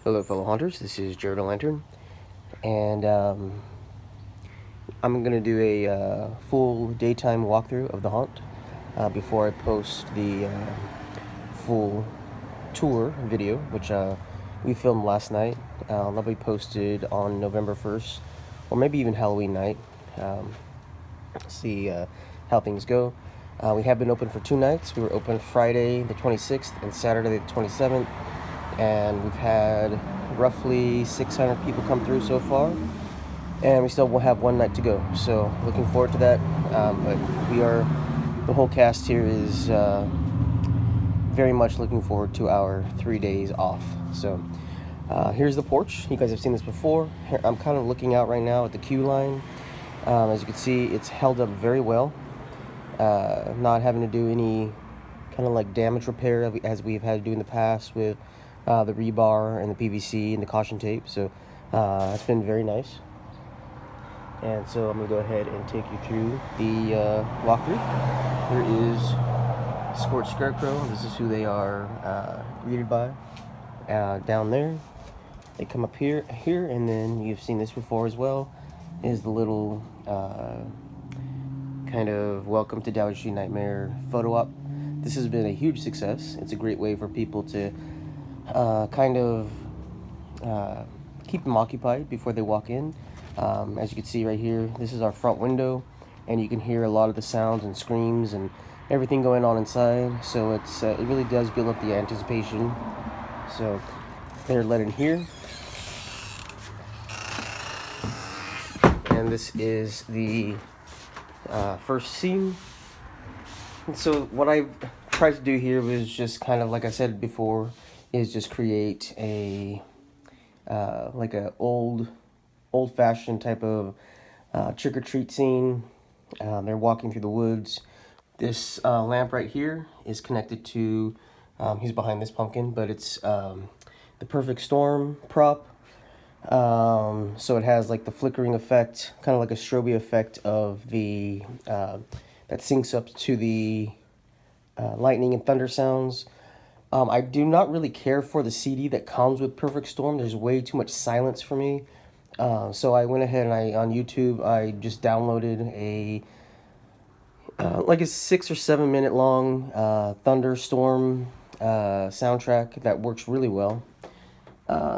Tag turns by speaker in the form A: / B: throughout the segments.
A: Hello fellow haunters, this is Jared the Lantern, and I'm going to do a full daytime walkthrough of the haunt before I post the full tour video, which we filmed last night. That'll be posted on November 1st, or maybe even Halloween night. See how things go. We have been open for 2 nights. We were open Friday the 26th and Saturday the 27th. And we've had roughly 600 people come through so far, and we still will have 1 night to go, so looking forward to that. But the whole cast here is very much looking forward to our 3 days off. So here's the porch. You guys have seen this before. Here, I'm kind of looking out right now at the queue line. As you can see, it's held up very well, not having to do any kind of like damage repair as we've had to do in the past with the rebar and the PVC and the caution tape. So it's been very nice. And so I'm going to go ahead and take you through the walkthrough. Here is Scorched Scarecrow. This is who they are greeted by. Down there, they come up here, and then you've seen this before as well, is the little kind of welcome to Douty Street Nightmare photo op. This has been a huge success. It's a great way for people to kind of keep them occupied before they walk in. As you can see right here, this is our front window, and you can hear a lot of the sounds and screams and everything going on inside. So it's it really does build up the anticipation. So they're let in here, and this is the first scene. And so what I tried to do here was just kind of, like I said before, is just create a like a old-fashioned type of trick-or-treat scene. They're walking through the woods. This lamp right here is connected to he's behind this pumpkin, but it's the Perfect Storm prop. So it has like the flickering effect, kind of like a strobe effect of the that syncs up to the lightning and thunder sounds. I do not really care for the CD that comes with Perfect Storm. There's way too much silence for me. So I went ahead and on YouTube, I just downloaded a like a 6 or 7 minute long thunderstorm soundtrack that works really well.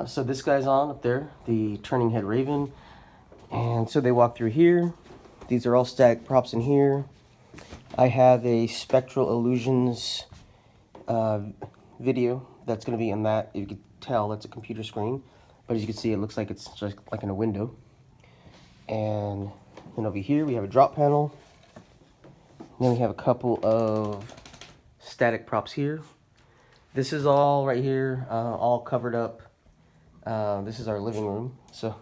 A: So this guy's on up there, the Turning Head Raven. And so they walk through here. These are all static props in here. I have a Spectral Illusions video that's going to be in that. You can tell that's a computer screen, but as you can see, it looks like it's just like in a window. And then over here we have a drop panel. And then we have a couple of static props here. This is all right here, all covered up. This is our living room, so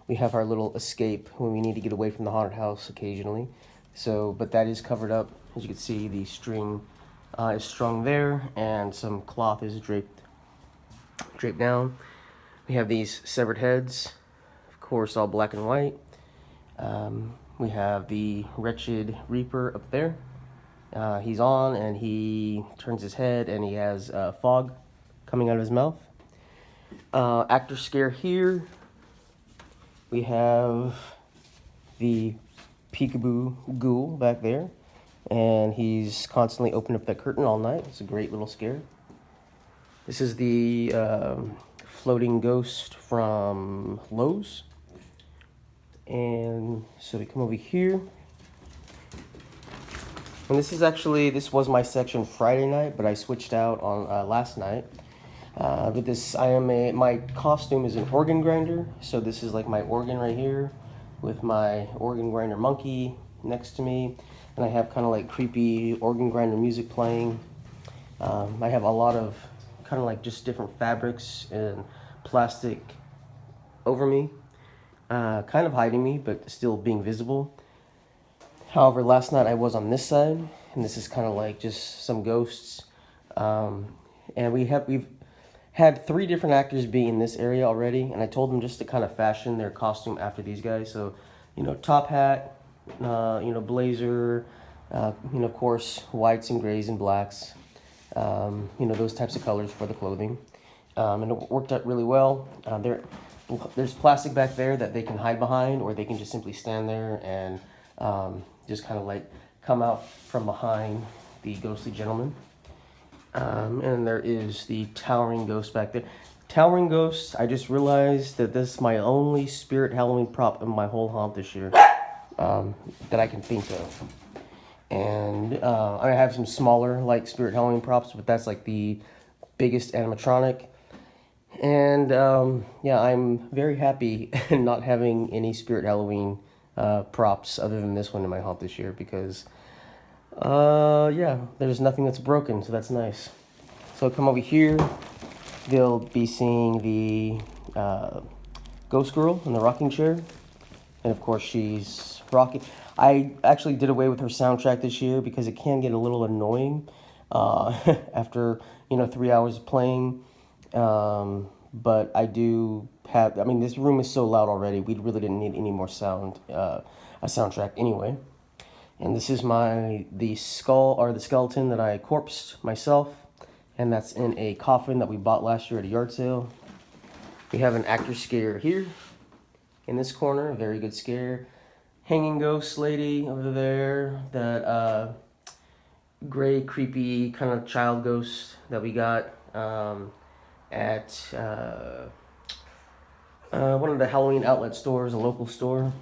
A: we have our little escape when we need to get away from the haunted house occasionally. So, but that is covered up. As you can see, the string is strung there, and some cloth is draped down. We have these severed heads, of course, all black and white. We have the Wretched Reaper up there. He's on, and he turns his head, and he has fog coming out of his mouth. Actor scare here. We have the Peekaboo Ghoul back there, and he's constantly opening up that curtain all night. It's a great little scare. This is the floating ghost from Lowe's. And so we come over here. And this was my section Friday night, but I switched out on last night. But my costume is an organ grinder. So this is like my organ right here with my organ grinder monkey next to me. And I have kind of like creepy organ grinder music playing. I have a lot of kind of like just different fabrics and plastic over me, kind of hiding me, but still being visible. However, last night I was on this side, and this is kind of like just some ghosts. And we've had 3 different actors be in this area already, and I told them just to kind of fashion their costume after these guys. So, top hat, blazer, of course, whites and grays and blacks, those types of colors for the clothing. And it worked out really well. There's plastic back there that they can hide behind, or they can just simply stand there and just kind of like come out from behind the ghostly gentleman. And there is the towering ghost back there. Towering ghost, I just realized that this is my only spirit Halloween prop in my whole haunt this year that I can think of. And I have some smaller like spirit Halloween props, but that's like the biggest animatronic. And yeah, I'm very happy not having any spirit Halloween props other than this one in my haunt this year, because yeah, there's nothing that's broken, so that's nice. So come over here, they'll be seeing the ghost girl in the rocking chair, and of course she's rocking. I actually did away with her soundtrack this year because it can get a little annoying after 3 hours of playing. But I do have. I mean, this room is so loud already. We really didn't need any more sound, a soundtrack anyway. And this is the skeleton that I corpsed myself, and that's in a coffin that we bought last year at a yard sale. We have an actor scare here in this corner, a very good scare. Hanging ghost lady over there, that gray, creepy kind of child ghost that we got at one of the Halloween outlet stores, a local store.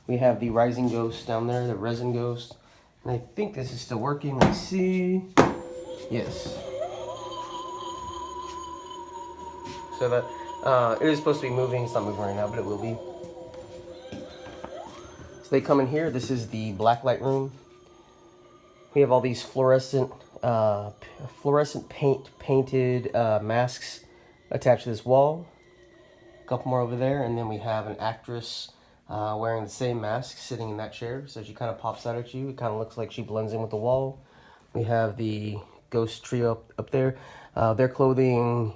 A: We have the rising ghost down there, the resin ghost. And I think this is still working. Let's see. Yes. So that it is supposed to be moving. It's not moving right now, but it will be. So they come in here. This is the blacklight room. We have all these fluorescent painted masks attached to this wall. A couple more over there, and then we have an actress wearing the same mask sitting in that chair. So she kind of pops out at you. It kind of looks like she blends in with the wall. We have the ghost trio up there. Their clothing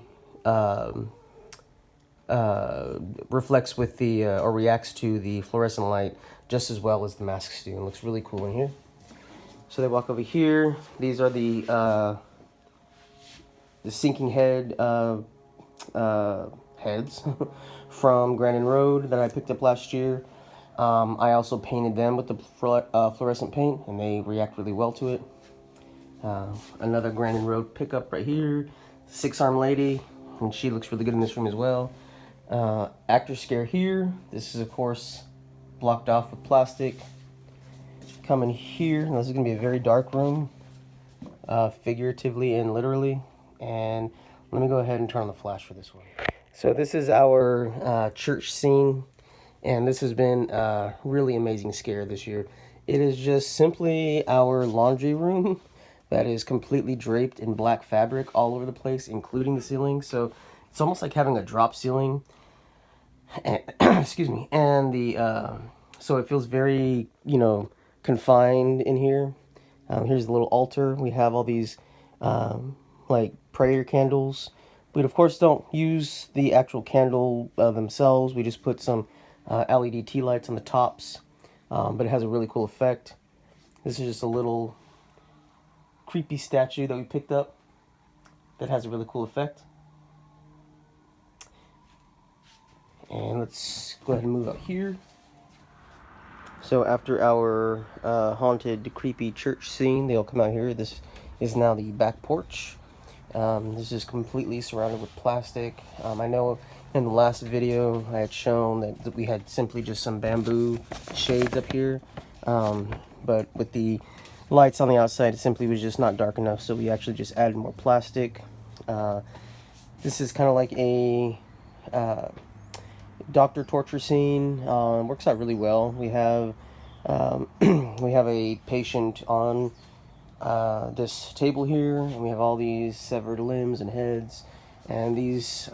A: reflects with the or reacts to the fluorescent light just as well as the masks do. It looks really cool in here. So they walk over here. These are the sinking head heads from Grandin Road that I picked up last year. I also painted them with the fluorescent paint, and they react really well to it. Another Grandin Road pickup right here. 6-arm lady, and she looks really good in this room as well. Actor scare here. This is, of course, blocked off with plastic. Come in here. Now, this is going to be a very dark room, figuratively and literally. And let me go ahead and turn on the flash for this one. So this is our church scene, and this has been a really amazing scare this year. It is just simply our laundry room that is completely draped in black fabric all over the place, including the ceiling. So it's almost like having a drop ceiling. And, excuse me. And so it feels very, confined in here. Here's the little altar. We have all these like prayer candles. We of course don't use the actual candle themselves. We just put some LED tea lights on the tops, but it has a really cool effect. This is just a little creepy statue that we picked up that has a really cool effect. And let's go ahead and move out here. So after our haunted, creepy church scene, they all come out here. This is now the back porch. This is completely surrounded with plastic. I know in the last video I had shown that we had simply just some bamboo shades up here. But with the lights on the outside, it simply was just not dark enough, so we actually just added more plastic. This is kind of like a doctor torture scene. Works out really well. We have we have a patient on this table here, and we have all these severed limbs and heads, and these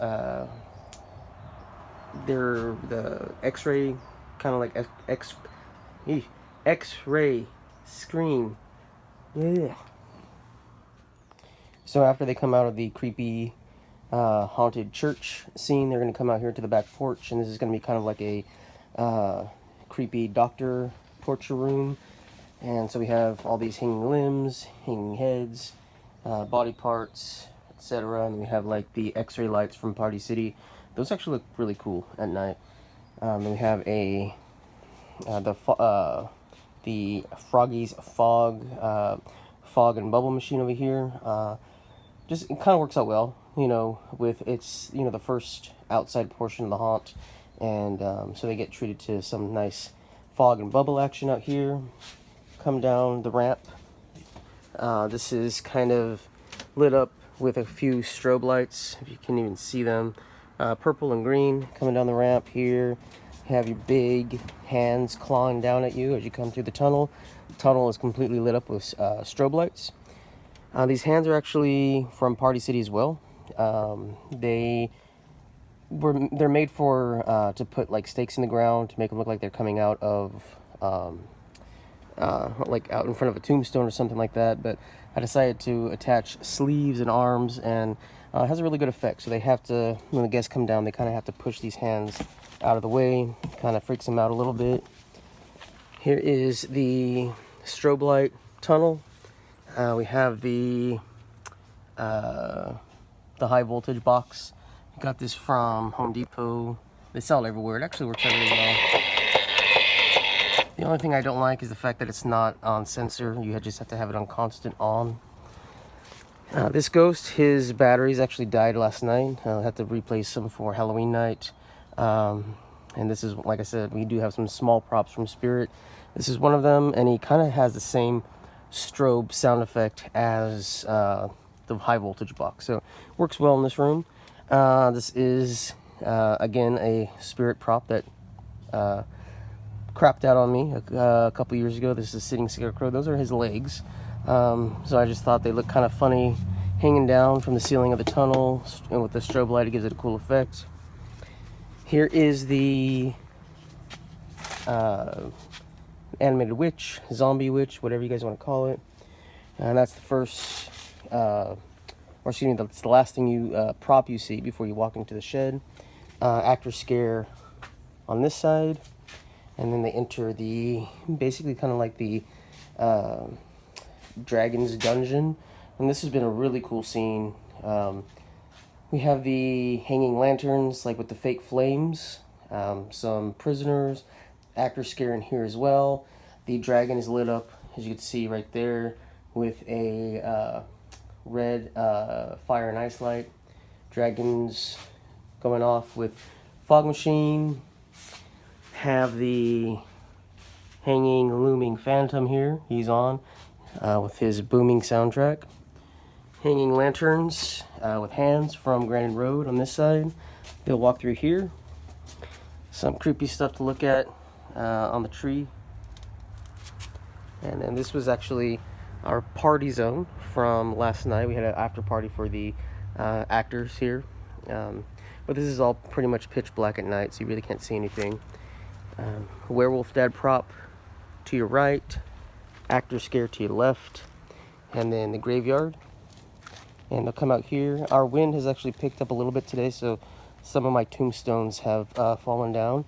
A: they're the X-ray, kind of like X-ray screen. Yeah. So after they come out of the creepy haunted church scene, they're going to come out here to the back porch, and this is going to be kind of like a creepy doctor torture room. And so we have all these hanging limbs, hanging heads, body parts, etc. And we have like the X-ray lights from Party City. Those actually look really cool at night. And we have the Froggy's fog and bubble machine over here. Just it kind of works out well, you know, with it's, you know, the first outside portion of the haunt, and so they get treated to some nice fog and bubble action out here. Come down the ramp. This is kind of lit up with a few strobe lights, if you can even see them. Purple and green coming down the ramp here. You have your big hands clawing down at you as you come through the tunnel. The tunnel is completely lit up with strobe lights. These hands are actually from Party City as well. They're made for to put like stakes in the ground to make them look like they're coming out of like out in front of a tombstone or something like that. But I decided to attach sleeves and arms, and it has a really good effect. So they have to, when the guests come down, they kind of have to push these hands out of the way. Kind of freaks them out a little bit. Here is the strobe light tunnel. We have the high voltage box. Got this from Home Depot. They sell it everywhere. It actually works out really well. The only thing I don't like is the fact that it's not on sensor. You just have to have it on constant on. This ghost, his batteries actually died last night. I had to replace them for Halloween night. And this is, like I said, we do have some small props from Spirit. This is one of them, and he kind of has the same strobe sound effect as the high voltage box, so it works well in this room. This is again a Spirit prop that crapped out on me a couple years ago. This is a sitting scarecrow. Those are his legs, so I just thought they look kind of funny hanging down from the ceiling of the tunnel, and with the strobe light it gives it a cool effect. Here is the animated witch, zombie witch, whatever you guys want to call it. And that's the first, or excuse me, that's the last thing you prop you see before you walk into the shed. Actor scare on this side, and then they enter the basically kind of like the dragon's dungeon. And this has been a really cool scene. We have the hanging lanterns, like with the fake flames, some prisoners. Actor scare in here as well. The dragon is lit up, as you can see right there, with a red fire and ice light. Dragons going off with fog machine. Have the hanging, looming phantom here. He's on with his booming soundtrack. Hanging lanterns with hands from Granite Road on this side. They'll walk through here. Some creepy stuff to look at on the tree. And then this was actually our party zone from last night. We had an after party for the actors here. But this is all pretty much pitch black at night, so you really can't see anything. Werewolf dad prop to your right. Actor scare to your left. And then the graveyard. And they'll come out here. Our wind has actually picked up a little bit today, so some of my tombstones have fallen down.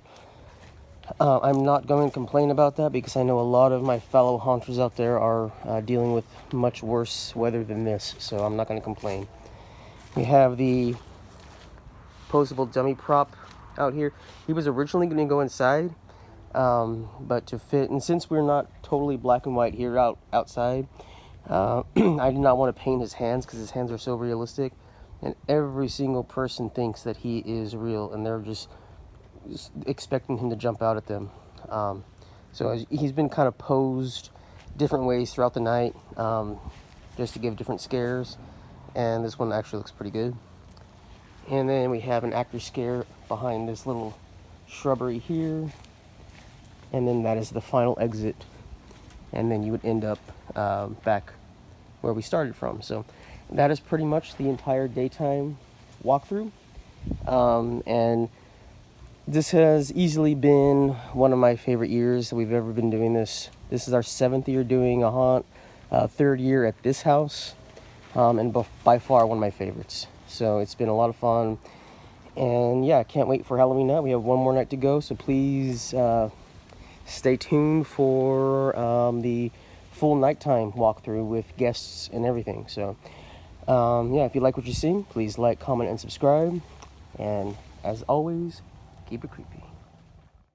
A: I'm not going to complain about that because I know a lot of my fellow haunters out there are dealing with much worse weather than this, so I'm not going to complain. We have the posable dummy prop out here. He was originally going to go inside, but to fit, and since we're not totally black and white here outside, I did not want to paint his hands because his hands are so realistic, and every single person thinks that he is real, and they're just expecting him to jump out at them. So he's been kind of posed different ways throughout the night, just to give different scares, and this one actually looks pretty good. And then we have an actor scare behind this little shrubbery here, and then that is the final exit, and then you would end up back where we started from. So that is pretty much the entire daytime walkthrough, and this has easily been one of my favorite years that we've ever been doing this. This is our 7th year doing a haunt, 3rd year at this house, and by far one of my favorites. So it's been a lot of fun, and yeah, I can't wait for Halloween night. We have one more night to go, so please stay tuned for the full nighttime walkthrough with guests and everything. So Yeah, if you like what you're seeing, please like, comment, and subscribe. And as always, keep it creepy.